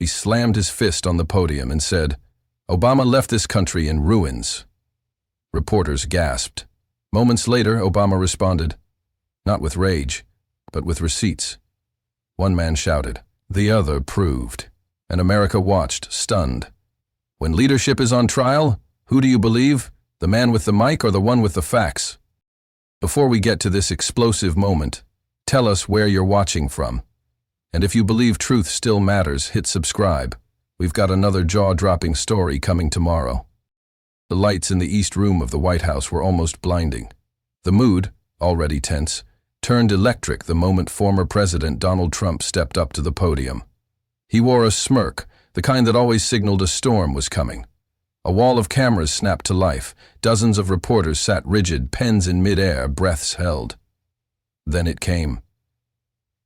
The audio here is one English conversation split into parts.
He slammed his fist on the podium and said, "Obama left this country in ruins." Reporters gasped. Moments later, Obama responded, not with rage, but with receipts. One man shouted, the other proved, and America watched, stunned. When leadership is on trial, who do you believe? The man with the mic or the one with the facts? Before we get to this explosive moment, tell us where you're watching from. And if you believe truth still matters, hit subscribe. We've got another jaw-dropping story coming tomorrow. The lights in the East Room of the White House were almost blinding. The mood, already tense, turned electric the moment former President Donald Trump stepped up to the podium. He wore a smirk, the kind that always signaled a storm was coming. A wall of cameras snapped to life. Dozens of reporters sat rigid, pens in midair, breaths held. Then it came.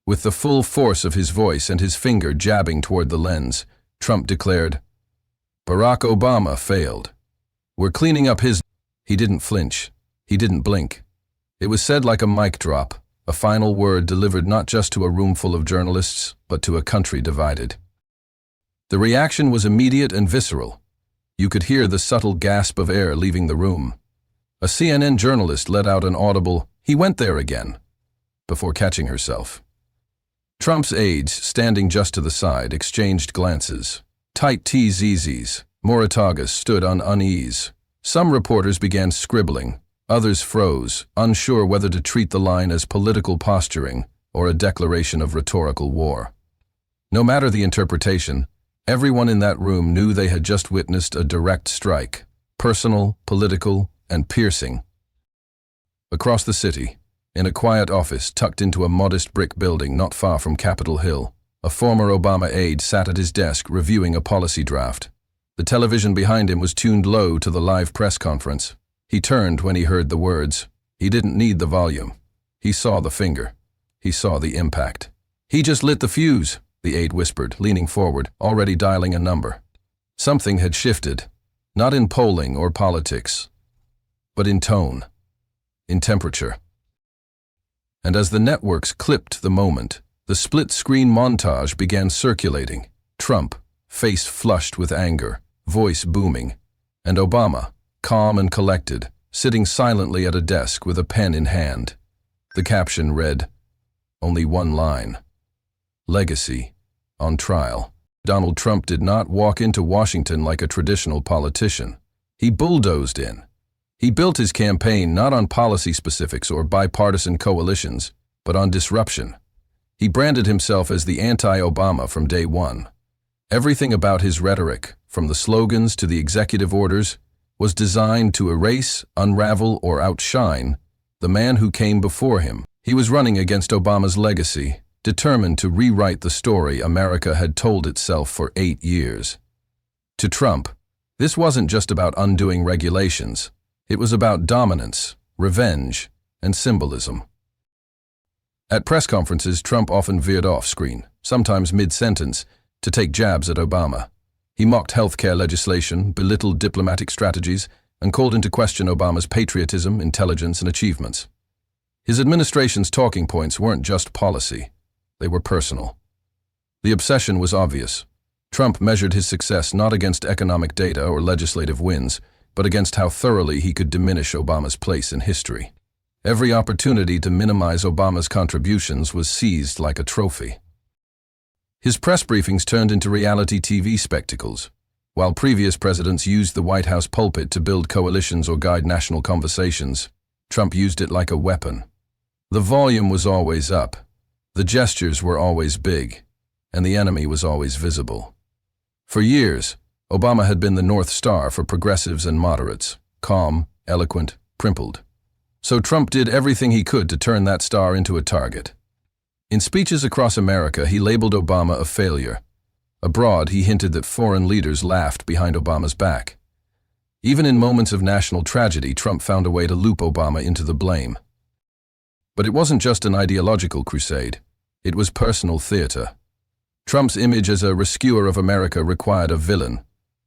With the full force of his voice and his finger jabbing toward the lens, Trump declared, "Barack Obama failed. We're cleaning up his—" He didn't flinch. He didn't blink. It was said like a mic drop, a final word delivered not just to a room full of journalists, but to a country divided. The reaction was immediate and visceral. You could hear the subtle gasp of air leaving the room. A CNN journalist let out an audible, "He went there again," before catching herself. Trump's aides, standing just to the side, exchanged glances. Tight TZZs, Moritagas stood on unease. Some reporters began scribbling. Others froze, unsure whether to treat the line as political posturing or a declaration of rhetorical war. No matter the interpretation, everyone in that room knew they had just witnessed a direct strike, personal, political, and piercing. Across the city, in a quiet office tucked into a modest brick building not far from Capitol Hill, a former Obama aide sat at his desk reviewing a policy draft. The television behind him was tuned low to the live press conference. He turned when he heard the words. He didn't need the volume. He saw the finger. He saw the impact. "He just lit the fuse," the aide whispered, leaning forward, already dialing a number. Something had shifted, not in polling or politics, but in tone, in temperature. And as the networks clipped the moment, the split-screen montage began circulating. Trump, face flushed with anger, voice booming, and Obama, calm and collected, sitting silently at a desk with a pen in hand. The caption read, only one line, "Legacy, on trial." Donald Trump did not walk into Washington like a traditional politician. He bulldozed in. He built his campaign not on policy specifics or bipartisan coalitions, but on disruption. He branded himself as the anti-Obama from day one. Everything about his rhetoric, from the slogans to the executive orders, was designed to erase, unravel, or outshine the man who came before him. He was running against Obama's legacy, determined to rewrite the story America had told itself for 8 years. To Trump, this wasn't just about undoing regulations. It was about dominance, revenge, and symbolism. At press conferences, Trump often veered off screen, sometimes mid-sentence, to take jabs at Obama. He mocked healthcare legislation, belittled diplomatic strategies, and called into question Obama's patriotism, intelligence, and achievements. His administration's talking points weren't just policy. They were personal. The obsession was obvious. Trump measured his success not against economic data or legislative wins, but against how thoroughly he could diminish Obama's place in history. Every opportunity to minimize Obama's contributions was seized like a trophy. His press briefings turned into reality TV spectacles. While previous presidents used the White House pulpit to build coalitions or guide national conversations, Trump used it like a weapon. The volume was always up, the gestures were always big, and the enemy was always visible. For years, Obama had been the North Star for progressives and moderates, calm, eloquent, primpled. So Trump did everything he could to turn that star into a target. In speeches across America, he labeled Obama a failure. Abroad, he hinted that foreign leaders laughed behind Obama's back. Even in moments of national tragedy, Trump found a way to loop Obama into the blame. But it wasn't just an ideological crusade. It was personal theater. Trump's image as a rescuer of America required a villain.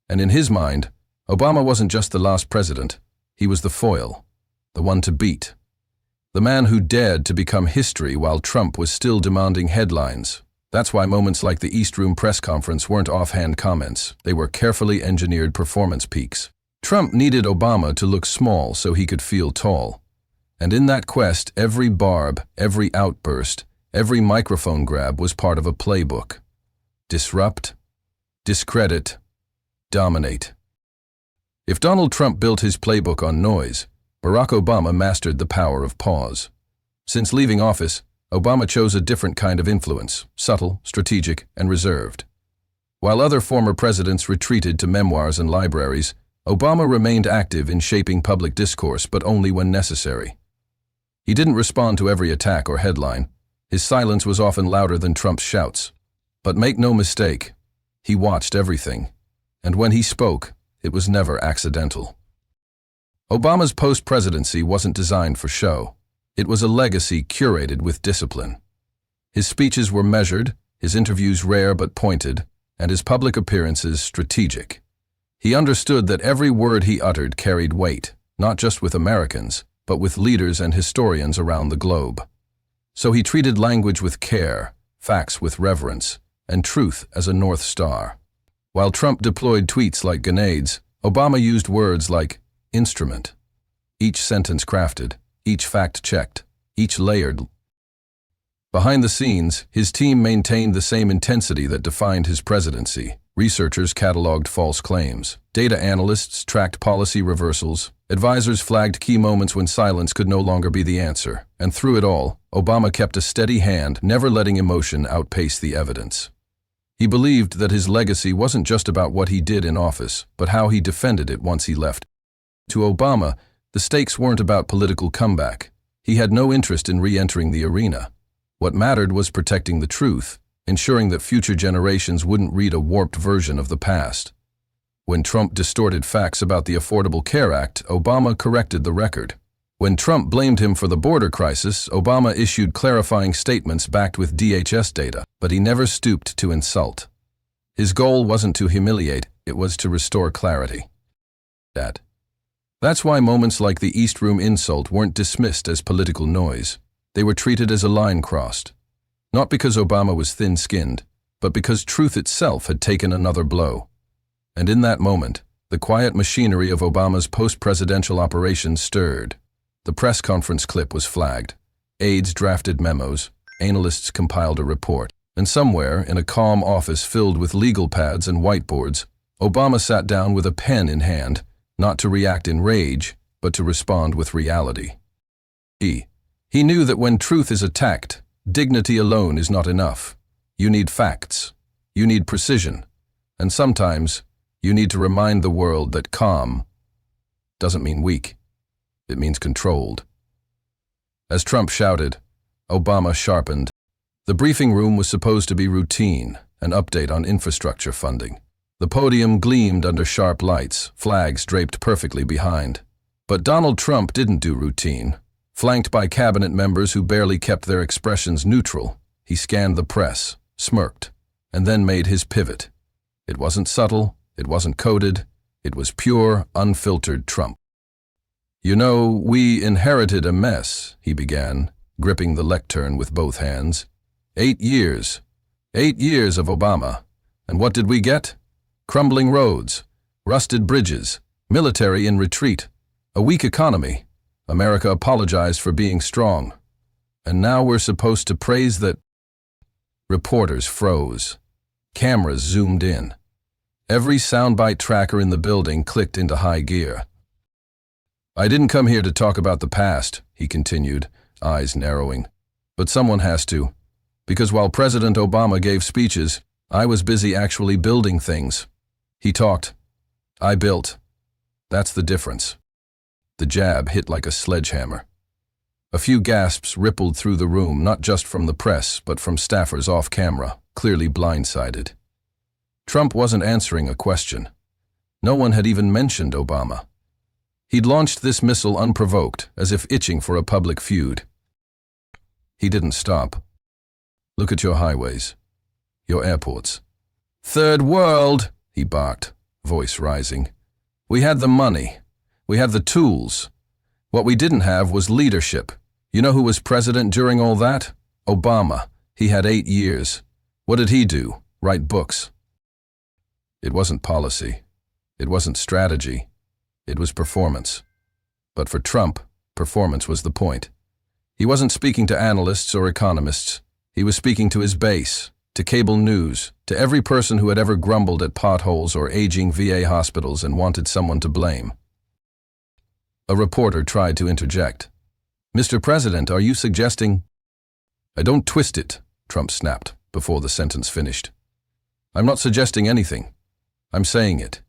And in his mind, Obama wasn't just the last president. He was the foil, the one to beat. The man who dared to become history while Trump was still demanding headlines, That's why moments like the East Room press conference weren't offhand comments. They were carefully engineered performance peaks. Trump needed Obama to look small so he could feel tall. And in that quest, every barb, every outburst, every microphone grab was part of a playbook. Disrupt, discredit, dominate. If Donald Trump built his playbook on noise, Barack Obama mastered the power of pause. Since leaving office, Obama chose a different kind of influence, subtle, strategic, and reserved. While other former presidents retreated to memoirs and libraries, Obama remained active in shaping public discourse, but only when necessary. He didn't respond to every attack or headline. His silence was often louder than Trump's shouts. But make no mistake, he watched everything. And when he spoke, it was never accidental. Obama's post-presidency wasn't designed for show. It was a legacy curated with discipline. His speeches were measured, his interviews rare but pointed, and his public appearances strategic. He understood that every word he uttered carried weight, not just with Americans, but with leaders and historians around the globe. So he treated language with care, facts with reverence, and truth as a North Star. While Trump deployed tweets like grenades, Obama used words like instrument. Each sentence crafted, each fact checked, each layered. Behind the scenes, his team maintained the same intensity that defined his presidency. Researchers cataloged false claims. Data analysts tracked policy reversals. Advisors flagged key moments when silence could no longer be the answer. And through it all, Obama kept a steady hand, never letting emotion outpace the evidence. He believed that his legacy wasn't just about what he did in office, but how he defended it once he left. To Obama, the stakes weren't about political comeback. He had no interest in re-entering the arena. What mattered was protecting the truth, ensuring that future generations wouldn't read a warped version of the past. When Trump distorted facts about the Affordable Care Act, Obama corrected the record. When Trump blamed him for the border crisis, Obama issued clarifying statements backed with DHS data, but he never stooped to insult. His goal wasn't to humiliate, it was to restore clarity. That's why moments like the East Room insult weren't dismissed as political noise. They were treated as a line crossed. Not because Obama was thin-skinned, but because truth itself had taken another blow. And in that moment, the quiet machinery of Obama's post-presidential operations stirred. The press conference clip was flagged. Aides drafted memos, analysts compiled a report, and somewhere, in a calm office filled with legal pads and whiteboards, Obama sat down with a pen in hand, not to react in rage, but to respond with reality. He knew that when truth is attacked, dignity alone is not enough. You need facts. You need precision. And sometimes, you need to remind the world that calm doesn't mean weak. It means controlled. As Trump shouted, Obama sharpened. The briefing room was supposed to be routine, an update on infrastructure funding. The podium gleamed under sharp lights, flags draped perfectly behind. But Donald Trump didn't do routine. Flanked by cabinet members who barely kept their expressions neutral, he scanned the press, smirked, and then made his pivot. It wasn't subtle, it wasn't coded, it was pure, unfiltered Trump. "You know, we inherited a mess," he began, gripping the lectern with both hands. 8 years. 8 years of Obama. And what did we get? Crumbling roads, rusted bridges, military in retreat, a weak economy. America apologized for being strong. And now we're supposed to praise that. Reporters froze. Cameras zoomed in. Every soundbite tracker in the building clicked into high gear. "I didn't come here to talk about the past," he continued, eyes narrowing. "But someone has to. Because while President Obama gave speeches, I was busy actually building things. He talked. I built. That's the difference." The jab hit like a sledgehammer. A few gasps rippled through the room, not just from the press, but from staffers off camera, clearly blindsided. Trump wasn't answering a question. No one had even mentioned Obama. He'd launched this missile unprovoked, as if itching for a public feud. He didn't stop. "Look at your highways, your airports." "Third world," he barked, voice rising. "We had the money. We had the tools. What we didn't have was leadership. You know who was president during all that? Obama. He had 8 years. What did he do? Write books. It wasn't policy. It wasn't strategy. It was performance. But for Trump, performance was the point. He wasn't speaking to analysts or economists. He was speaking to his base, to cable news, to every person who had ever grumbled at potholes or aging VA hospitals and wanted someone to blame. A reporter tried to interject. "Mr. President, are you suggesting—" "I don't twist it," Trump snapped before the sentence finished. "I'm not suggesting anything. I'm saying it.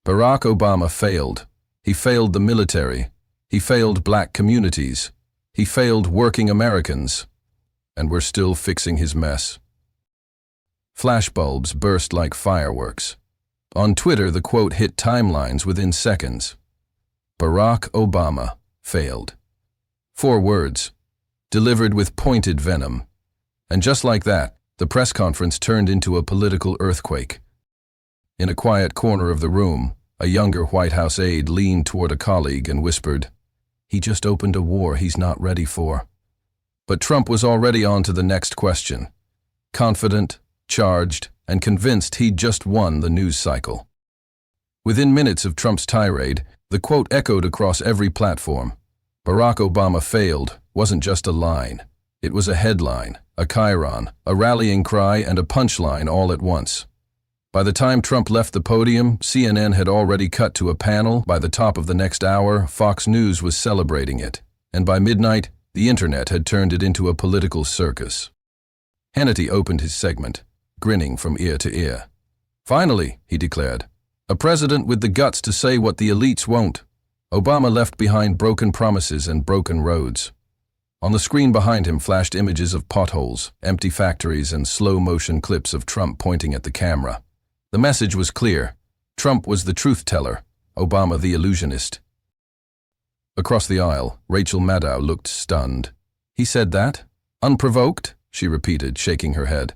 Barack Obama failed. He failed the military. He failed black communities. He failed working Americans. And we're still fixing his mess." Flashbulbs burst like fireworks. On Twitter, the quote hit timelines within seconds. Barack Obama failed. 4 words, delivered with pointed venom. And just like that, the press conference turned into a political earthquake. In a quiet corner of the room, a younger White House aide leaned toward a colleague and whispered, "He just opened a war he's not ready for." But Trump was already on to the next question, confident, charged, and convinced he'd just won the news cycle. Within minutes of Trump's tirade, the quote echoed across every platform. Barack Obama failed wasn't just a line. It was a headline, a chyron, a rallying cry, and a punchline all at once. By the time Trump left the podium, CNN had already cut to a panel. By the top of the next hour, Fox News was celebrating it. And by midnight, the internet had turned it into a political circus. Hannity opened his segment, grinning from ear to ear. "Finally," he declared, "a president with the guts to say what the elites won't." Obama left behind broken promises and broken roads. On the screen behind him flashed images of potholes, empty factories, and slow-motion clips of Trump pointing at the camera. The message was clear. Trump was the truth-teller, Obama the illusionist. Across the aisle, Rachel Maddow looked stunned. "He said that? Unprovoked?" she repeated, shaking her head.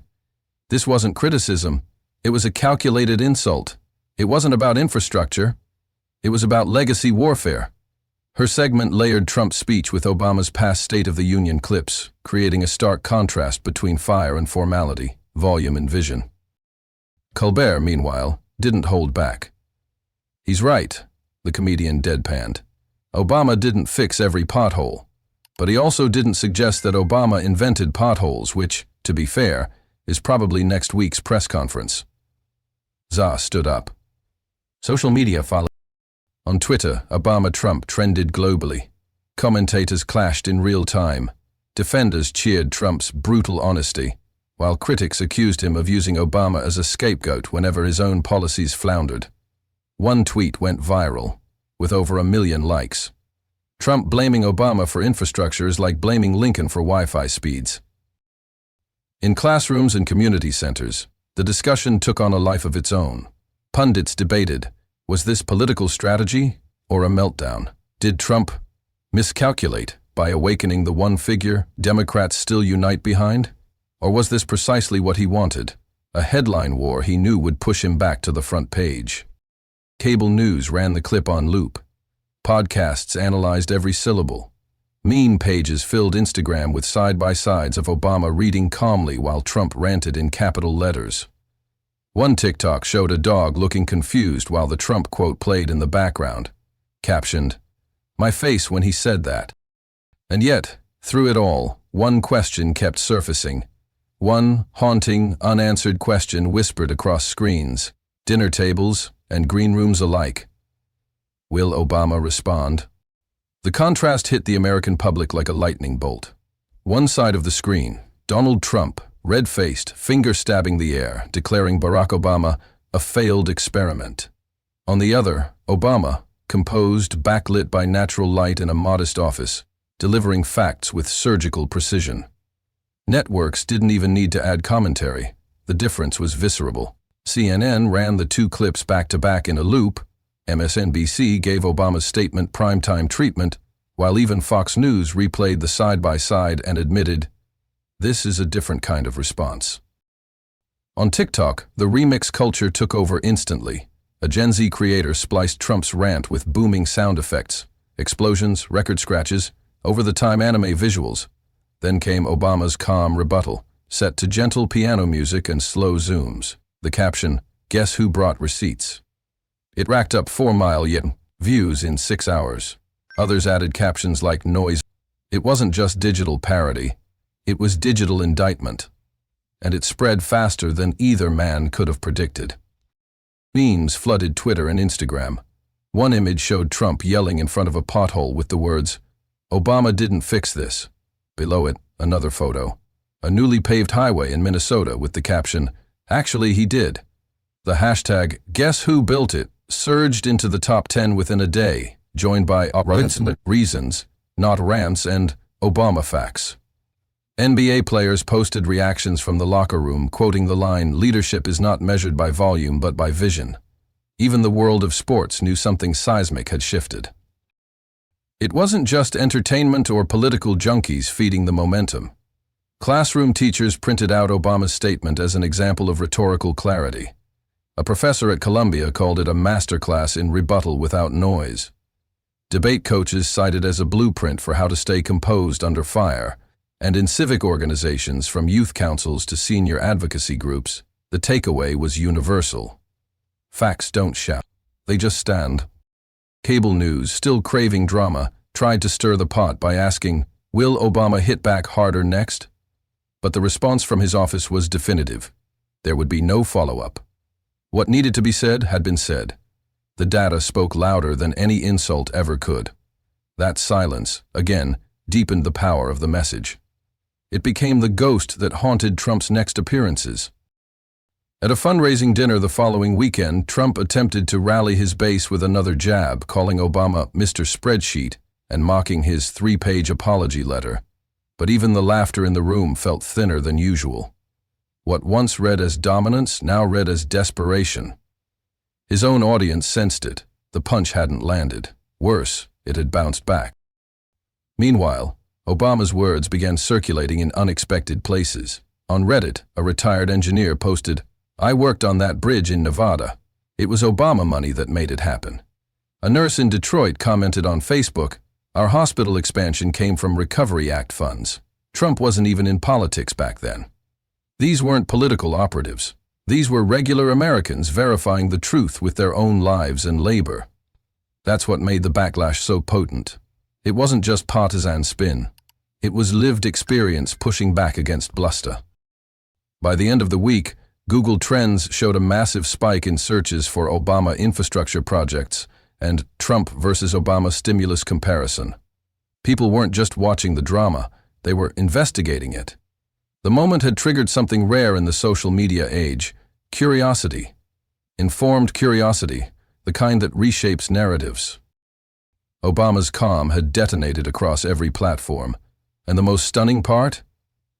"This wasn't criticism. It was a calculated insult. It wasn't about infrastructure. It was about legacy warfare." Her segment layered Trump's speech with Obama's past State of the Union clips, creating a stark contrast between fire and formality, volume and vision. Colbert, meanwhile, didn't hold back. "He's right," the comedian deadpanned. "Obama didn't fix every pothole. But he also didn't suggest that Obama invented potholes, which, to be fair, is probably next week's press conference." Zah stood up. Social media followed. On Twitter, Obama-Trump trended globally. Commentators clashed in real time. Defenders cheered Trump's brutal honesty, while critics accused him of using Obama as a scapegoat whenever his own policies floundered. One tweet went viral, with over 1 million likes. Trump blaming Obama for infrastructure is like blaming Lincoln for Wi-Fi speeds. In classrooms and community centers, the discussion took on a life of its own. Pundits debated, was this political strategy or a meltdown? Did Trump miscalculate by awakening the one figure Democrats still unite behind? Or was this precisely what he wanted, a headline war he knew would push him back to the front page? Cable news ran the clip on loop. Podcasts analyzed every syllable. Meme pages filled Instagram with side-by-sides of Obama reading calmly while Trump ranted in capital letters. One TikTok showed a dog looking confused while the Trump quote played in the background, captioned, "My face when he said that." And yet, through it all, one question kept surfacing. One haunting, unanswered question whispered across screens, dinner tables, and green rooms alike. Will Obama respond? The contrast hit the American public like a lightning bolt. One side of the screen, Donald Trump, red-faced, finger-stabbing the air, declaring Barack Obama a failed experiment. On the other, Obama, composed, backlit by natural light in a modest office, delivering facts with surgical precision. Networks didn't even need to add commentary. The difference was visceral. CNN ran the 2 clips back-to-back in a loop. MSNBC gave Obama's statement primetime treatment, while even Fox News replayed the side-by-side and admitted, this is a different kind of response. On TikTok, the remix culture took over instantly. A Gen Z creator spliced Trump's rant with booming sound effects, explosions, record scratches, over-the-time anime visuals. Then came Obama's calm rebuttal, set to gentle piano music and slow zooms. The caption, "Guess who brought receipts?" It racked up 4 million views in 6 hours. Others added captions like noise. It wasn't just digital parody, it was digital indictment. And it spread faster than either man could have predicted. Memes flooded Twitter and Instagram. One image showed Trump yelling in front of a pothole with the words, "Obama didn't fix this." Below it, another photo. A newly paved highway in Minnesota with the caption, "Actually, he did." The hashtag, "Guess who built it?" surged into the top 10 within a day, joined by reasons, not rants, and Obama facts. NBA players posted reactions from the locker room, quoting the line, "Leadership is not measured by volume but by vision." Even the world of sports knew something seismic had shifted. It wasn't just entertainment or political junkies feeding the momentum. Classroom teachers printed out Obama's statement as an example of rhetorical clarity. A professor at Columbia called it a masterclass in rebuttal without noise. Debate coaches cited it as a blueprint for how to stay composed under fire, and in civic organizations, from youth councils to senior advocacy groups, the takeaway was universal. Facts don't shout, they just stand. Cable news, still craving drama, tried to stir the pot by asking, "Will Obama hit back harder next?" But the response from his office was definitive. There would be no follow-up. What needed to be said had been said. The data spoke louder than any insult ever could. That silence, again, deepened the power of the message. It became the ghost that haunted Trump's next appearances. At a fundraising dinner the following weekend, Trump attempted to rally his base with another jab, calling Obama Mr. Spreadsheet and mocking his 3-page apology letter. But even the laughter in the room felt thinner than usual. What once read as dominance now read as desperation. His own audience sensed it. The punch hadn't landed. Worse, it had bounced back. Meanwhile, Obama's words began circulating in unexpected places. On Reddit, a retired engineer posted, "I worked on that bridge in Nevada. It was Obama money that made it happen." A nurse in Detroit commented on Facebook, "Our hospital expansion came from Recovery Act funds." Trump wasn't even in politics back then. These weren't political operatives. These were regular Americans verifying the truth with their own lives and labor. That's what made the backlash so potent. It wasn't just partisan spin. It was lived experience pushing back against bluster. By the end of the week, Google Trends showed a massive spike in searches for Obama infrastructure projects and Trump versus Obama stimulus comparison. People weren't just watching the drama, they were investigating it. The moment had triggered something rare in the social media age: curiosity. Informed curiosity, the kind that reshapes narratives. Obama's calm had detonated across every platform. And the most stunning part?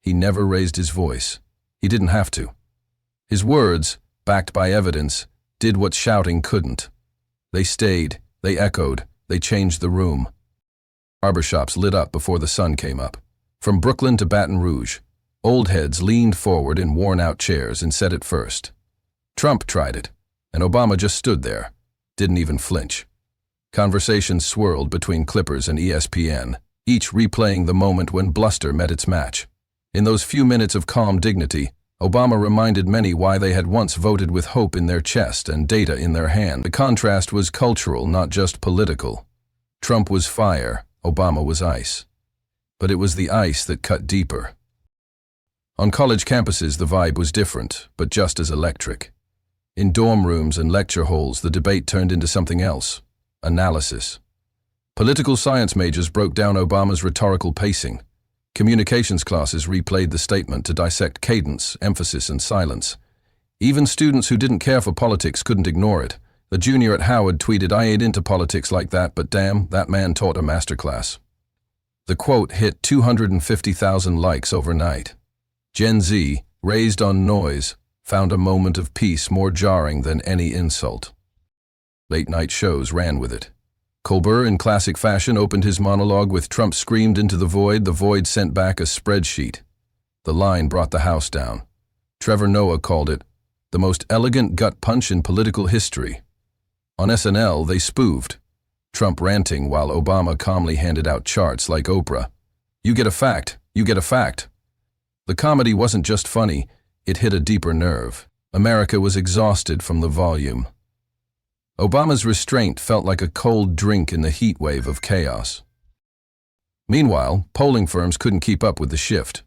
He never raised his voice. He didn't have to. His words, backed by evidence, did what shouting couldn't. They stayed, they echoed, they changed the room. Barbershops lit up before the sun came up. From Brooklyn to Baton Rouge, old heads leaned forward in worn-out chairs and said it first. Trump tried it, and Obama just stood there, didn't even flinch. Conversations swirled between Clippers and ESPN, each replaying the moment when bluster met its match. In those few minutes of calm dignity, Obama reminded many why they had once voted with hope in their chest and data in their hand. The contrast was cultural, not just political. Trump was fire, Obama was ice. But it was the ice that cut deeper. On college campuses, the vibe was different, but just as electric. In dorm rooms and lecture halls, the debate turned into something else: analysis. Political science majors broke down Obama's rhetorical pacing. Communications classes replayed the statement to dissect cadence, emphasis, and silence. Even students who didn't care for politics couldn't ignore it. A junior at Howard tweeted, "I ain't into politics like that, but damn, that man taught a masterclass." The quote hit 250,000 likes overnight. Gen Z, raised on noise, found a moment of peace more jarring than any insult. Late-night shows ran with it. Colbert, in classic fashion, opened his monologue with "Trump screamed into the void sent back a spreadsheet." The line brought the house down. Trevor Noah called it the most elegant gut punch in political history. On SNL, they spoofed Trump ranting while Obama calmly handed out charts like Oprah. "You get a fact, you get a fact." The comedy wasn't just funny, it hit a deeper nerve. America was exhausted from the volume. Obama's restraint felt like a cold drink in the heat wave of chaos. Meanwhile, polling firms couldn't keep up with the shift.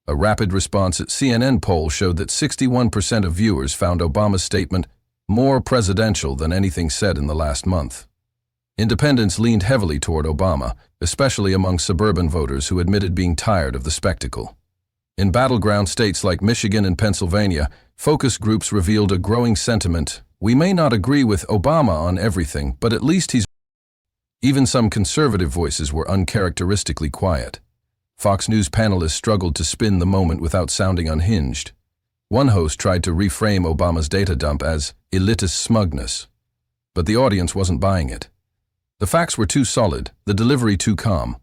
A rapid response at CNN poll showed that 61% of viewers found Obama's statement more presidential than anything said in the last month. Independents leaned heavily toward Obama, especially among suburban voters who admitted being tired of the spectacle. In battleground states like Michigan and Pennsylvania, focus groups revealed a growing sentiment: we may not agree with Obama on everything, but at least he's... Even some conservative voices were uncharacteristically quiet. Fox News panelists struggled to spin the moment without sounding unhinged. One host tried to reframe Obama's data dump as elitist smugness, but the audience wasn't buying it. The facts were too solid, the delivery too calm.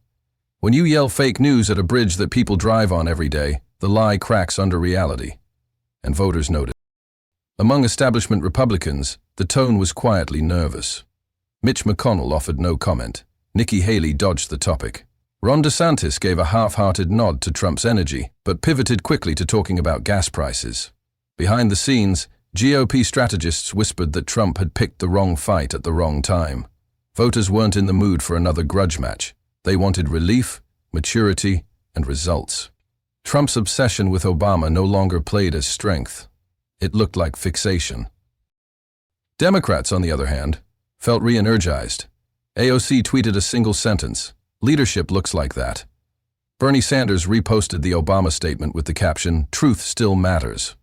When you yell fake news at a bridge that people drive on every day, the lie cracks under reality. And voters noted. Among establishment Republicans, the tone was quietly nervous. Mitch McConnell offered no comment. Nikki Haley dodged the topic. Ron DeSantis gave a half-hearted nod to Trump's energy, but pivoted quickly to talking about gas prices. Behind the scenes, GOP strategists whispered that Trump had picked the wrong fight at the wrong time. Voters weren't in the mood for another grudge match. They wanted relief, maturity, and results. Trump's obsession with Obama no longer played as strength. It looked like fixation. Democrats, on the other hand, felt re-energized. AOC tweeted a single sentence: "Leadership looks like that." Bernie Sanders reposted the Obama statement with the caption, "Truth still matters."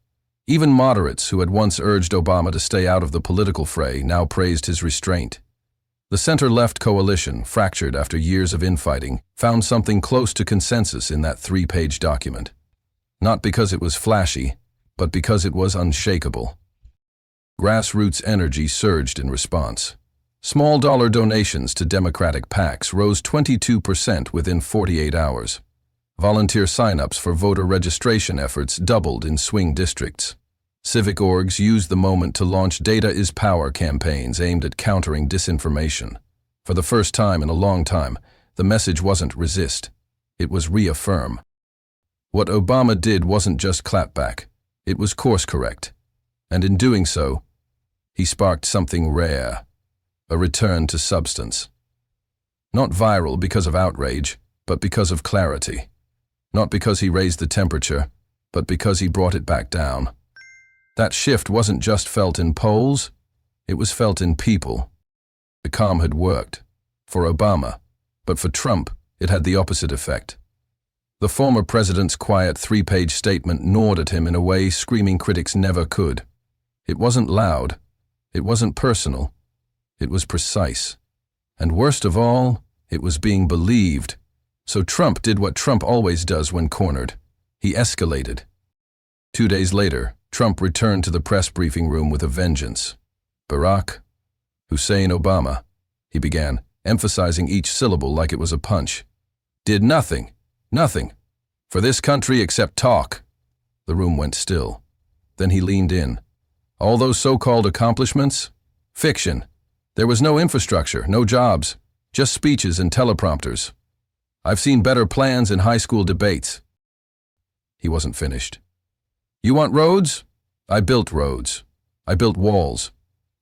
Even moderates who had once urged Obama to stay out of the political fray now praised his restraint. The center-left coalition, fractured after years of infighting, found something close to consensus in that 3-page document. Not because it was flashy, but because it was unshakable. Grassroots energy surged in response. Small dollar donations to Democratic PACs rose 22% within 48 hours. Volunteer sign-ups for voter registration efforts doubled in swing districts. Civic orgs used the moment to launch Data is Power campaigns aimed at countering disinformation. For the first time in a long time, the message wasn't resist, it was reaffirm. What Obama did wasn't just clapback, it was course-correct. And in doing so, he sparked something rare, a return to substance. Not viral because of outrage, but because of clarity. Not because he raised the temperature, but because he brought it back down. That shift wasn't just felt in polls, it was felt in people. The calm had worked for Obama, but for Trump, it had the opposite effect. The former president's quiet 3-page statement gnawed at him in a way screaming critics never could. It wasn't loud, it wasn't personal, it was precise. And worst of all, it was being believed. So Trump did what Trump always does when cornered. He escalated. 2 days later, Trump returned to the press briefing room with a vengeance. "Barack Hussein Obama," he began, emphasizing each syllable like it was a punch, "did nothing for this country except talk." The room went still. Then he leaned in. "All those so-called accomplishments? Fiction. There was no infrastructure, no jobs, just speeches and teleprompters. I've seen better plans in high school debates." He wasn't finished. "You want roads? I built roads. I built walls.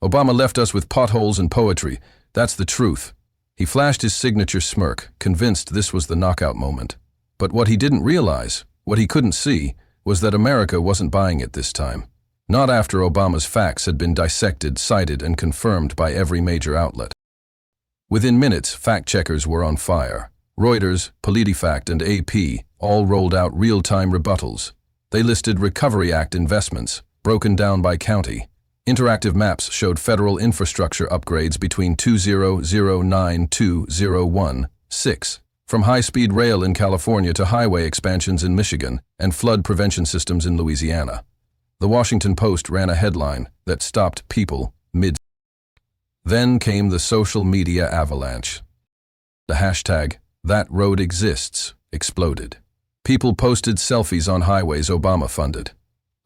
Obama left us with potholes and poetry. That's the truth." He flashed his signature smirk, convinced this was the knockout moment. But what he didn't realize, what he couldn't see, was that America wasn't buying it this time. Not after Obama's facts had been dissected, cited, and confirmed by every major outlet. Within minutes, fact-checkers were on fire. Reuters, PolitiFact, and AP all rolled out real-time rebuttals. They listed Recovery Act investments, broken down by county. Interactive maps showed federal infrastructure upgrades between 2009 to 2016, from high-speed rail in California to highway expansions in Michigan and flood prevention systems in Louisiana. The Washington Post ran a headline that stopped people mid. Then came the social media avalanche. The hashtag, #ThatRoadExists, exploded. People posted selfies on highways Obama funded.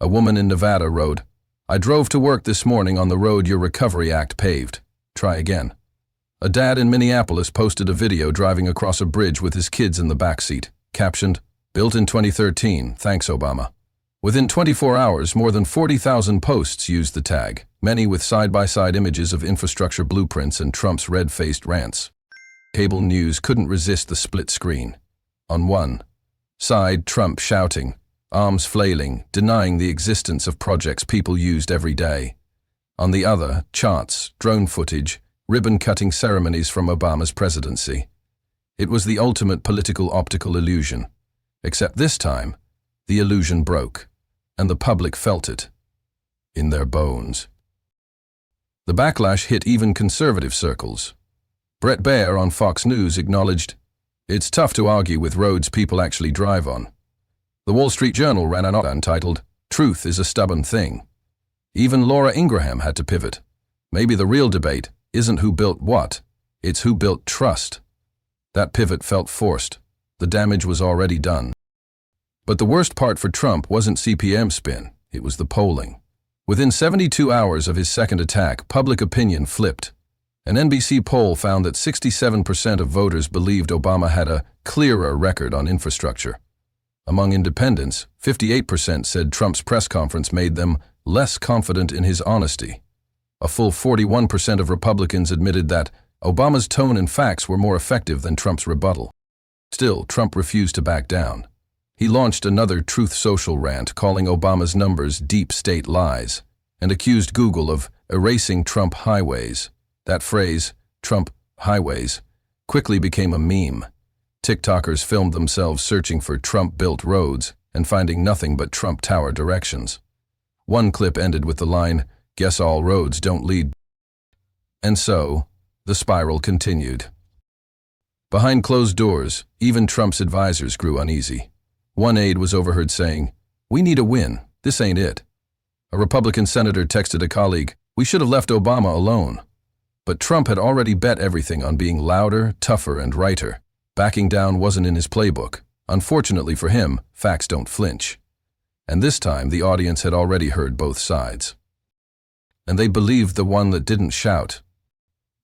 A woman in Nevada wrote, "I drove to work this morning on the road your Recovery Act paved. Try again." A dad in Minneapolis posted a video driving across a bridge with his kids in the backseat, captioned, Built in 2013, thanks Obama. Within 24 hours, more than 40,000 posts used the tag, many with side-by-side images of infrastructure blueprints and Trump's red-faced rants. Cable news couldn't resist the split screen. On one side, Trump shouting, arms flailing, denying the existence of projects people used every day. On the other, charts, drone footage, ribbon-cutting ceremonies from Obama's presidency. It was the ultimate political optical illusion. Except this time, the illusion broke, and the public felt it. In their bones. The backlash hit even conservative circles. Bret Baier on Fox News acknowledged, "It's tough to argue with roads people actually drive on." The Wall Street Journal ran an op-ed entitled, "Truth is a Stubborn Thing." Even Laura Ingraham had to pivot. Maybe the real debate isn't who built what, it's who built trust. That pivot felt forced. The damage was already done. But the worst part for Trump wasn't CPM spin, it was the polling. Within 72 hours of his second attack, public opinion flipped. An NBC poll found that 67% of voters believed Obama had a clearer record on infrastructure. Among independents, 58% said Trump's press conference made them less confident in his honesty. A full 41% of Republicans admitted that Obama's tone and facts were more effective than Trump's rebuttal. Still, Trump refused to back down. He launched another Truth Social rant calling Obama's numbers deep state lies and accused Google of erasing Trump highways. That phrase, Trump highways, quickly became a meme. TikTokers filmed themselves searching for Trump-built roads and finding nothing but Trump Tower directions. One clip ended with the line, "Guess all roads don't lead." And so, the spiral continued. Behind closed doors, even Trump's advisors grew uneasy. One aide was overheard saying, "We need a win. This ain't it." A Republican senator texted a colleague, "We should have left Obama alone." But Trump had already bet everything on being louder, tougher, and righter. Backing down wasn't in his playbook. Unfortunately for him, facts don't flinch. And this time, the audience had already heard both sides. And they believed the one that didn't shout.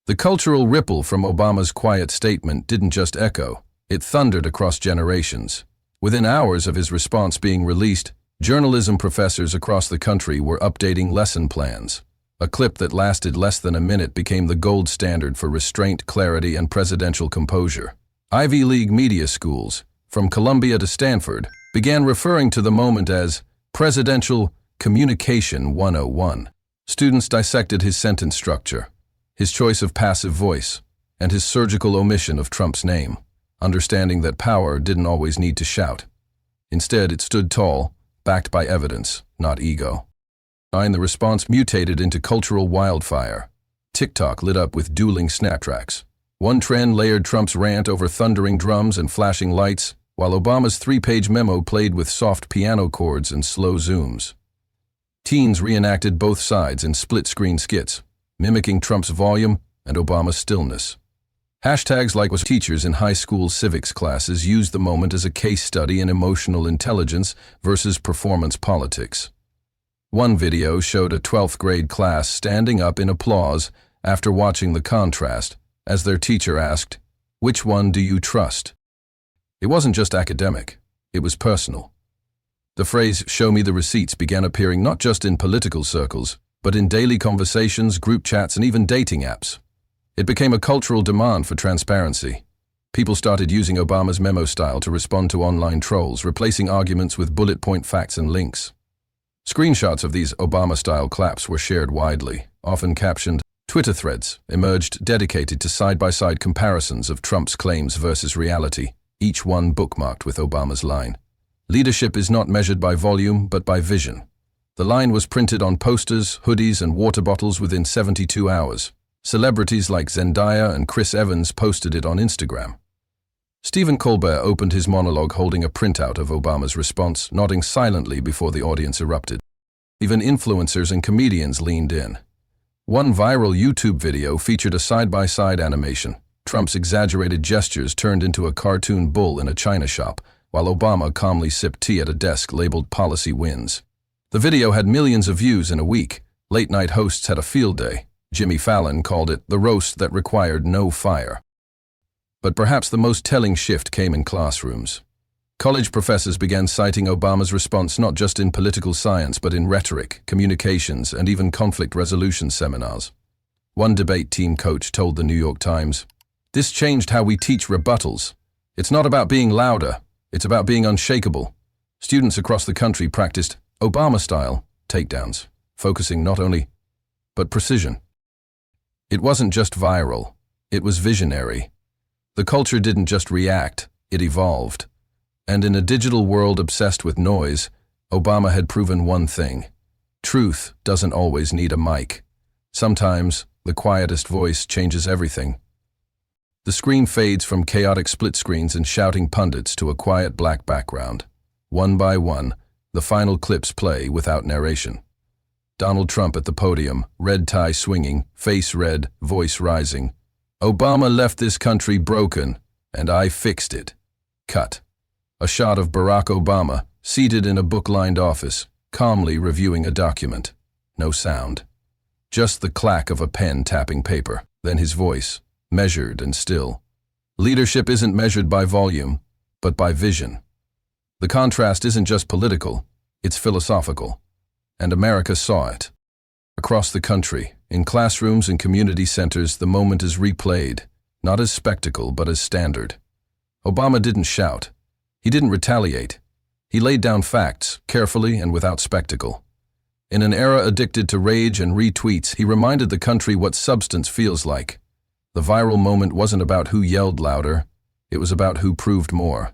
The cultural ripple from Obama's quiet statement didn't just echo, it thundered across generations. Within hours of his response being released, journalism professors across the country were updating lesson plans. A clip that lasted less than a minute became the gold standard for restraint, clarity, and presidential composure. Ivy League media schools, from Columbia to Stanford, began referring to the moment as Presidential Communication 101. Students dissected his sentence structure, his choice of passive voice, and his surgical omission of Trump's name, understanding that power didn't always need to shout. Instead, it stood tall, backed by evidence, not ego. And the response mutated into cultural wildfire. TikTok lit up with dueling snaptracks. One trend layered Trump's rant over thundering drums and flashing lights, while Obama's 3-page memo played with soft piano chords and slow zooms. Teens reenacted both sides in split-screen skits, mimicking Trump's volume and Obama's stillness. Hashtags like was teachers in high school civics classes used the moment as a case study in emotional intelligence versus performance politics. One video showed a 12th grade class standing up in applause after watching the contrast, as their teacher asked, "Which one do you trust?" It wasn't just academic, it was personal. The phrase, "show me the receipts," began appearing not just in political circles, but in daily conversations, group chats, and even dating apps. It became a cultural demand for transparency. People started using Obama's memo style to respond to online trolls, replacing arguments with bullet point facts and links. Screenshots of these Obama-style claps were shared widely, often captioned. Twitter threads emerged dedicated to side-by-side comparisons of Trump's claims versus reality, each one bookmarked with Obama's line. "Leadership is not measured by volume, but by vision." The line was printed on posters, hoodies, and water bottles within 72 hours. Celebrities like Zendaya and Chris Evans posted it on Instagram. Stephen Colbert opened his monologue holding a printout of Obama's response, nodding silently before the audience erupted. Even influencers and comedians leaned in. One viral YouTube video featured a side-by-side animation. Trump's exaggerated gestures turned into a cartoon bull in a china shop, while Obama calmly sipped tea at a desk labeled "Policy Wins." The video had millions of views in a week. Late-night hosts had a field day. Jimmy Fallon called it the roast that required no fire. But perhaps the most telling shift came in classrooms. College professors began citing Obama's response not just in political science but in rhetoric, communications, and even conflict resolution seminars. One debate team coach told the New York Times, "This changed how we teach rebuttals. It's not about being louder, it's about being unshakable." Students across the country practiced Obama-style takedowns, focusing not only but precision. It wasn't just viral, it was visionary. The culture didn't just react, it evolved. And in a digital world obsessed with noise, Obama had proven one thing: truth doesn't always need a mic. Sometimes, the quietest voice changes everything. The screen fades from chaotic split screens and shouting pundits to a quiet black background. One by one, the final clips play without narration. Donald Trump at the podium, red tie swinging, face red, voice rising. "Obama left this country broken, and I fixed it." Cut. A shot of Barack Obama, seated in a book-lined office, calmly reviewing a document. No sound. Just the clack of a pen tapping paper, then his voice, measured and still. Leadership isn't measured by volume, but by vision. The contrast isn't just political, it's philosophical. And America saw it. Across the country, in classrooms and community centers, the moment is replayed, not as spectacle but as standard. Obama didn't shout. He didn't retaliate. He laid down facts, carefully and without spectacle. In an era addicted to rage and retweets, he reminded the country what substance feels like. The viral moment wasn't about who yelled louder, it was about who proved more.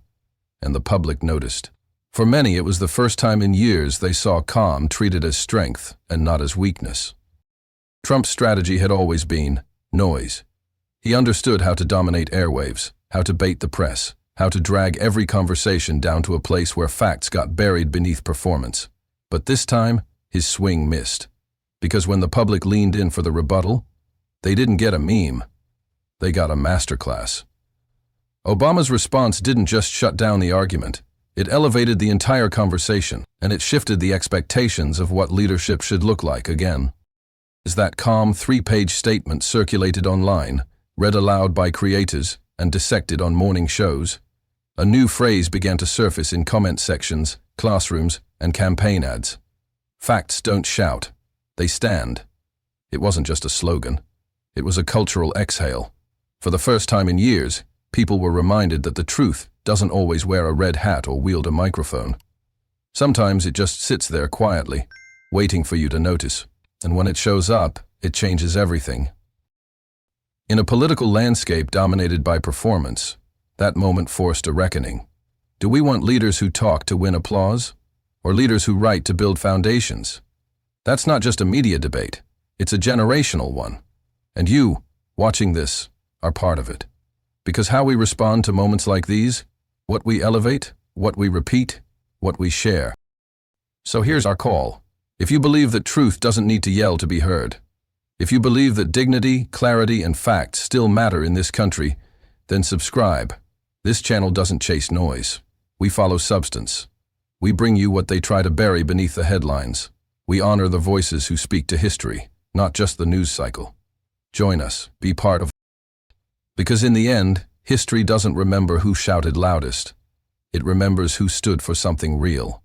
And the public noticed. For many, it was the first time in years they saw calm treated as strength and not as weakness. Trump's strategy had always been noise. He understood how to dominate airwaves, how to bait the press, how to drag every conversation down to a place where facts got buried beneath performance. But this time, his swing missed. Because when the public leaned in for the rebuttal, they didn't get a meme. They got a masterclass. Obama's response didn't just shut down the argument. It elevated the entire conversation, and it shifted the expectations of what leadership should look like again. As that calm, three-page statement circulated online, read aloud by creators, and dissected on morning shows, a new phrase began to surface in comment sections, classrooms, and campaign ads. Facts don't shout, they stand. It wasn't just a slogan. It was a cultural exhale. For the first time in years, people were reminded that the truth doesn't always wear a red hat or wield a microphone. Sometimes it just sits there quietly, waiting for you to notice. And when it shows up, it changes everything. In a political landscape dominated by performance, that moment forced a reckoning. Do we want leaders who talk to win applause, or leaders who write to build foundations? That's not just a media debate, it's a generational one. And you, watching this, are part of it. Because how we respond to moments like these, what we elevate, what we repeat, what we share. So here's our call. If you believe that truth doesn't need to yell to be heard, if you believe that dignity, clarity, and facts still matter in this country, then subscribe. This channel doesn't chase noise. We follow substance. We bring you what they try to bury beneath the headlines. We honor the voices who speak to history, not just the news cycle. Join us, be part of. Because in the end, history doesn't remember who shouted loudest. It remembers who stood for something real.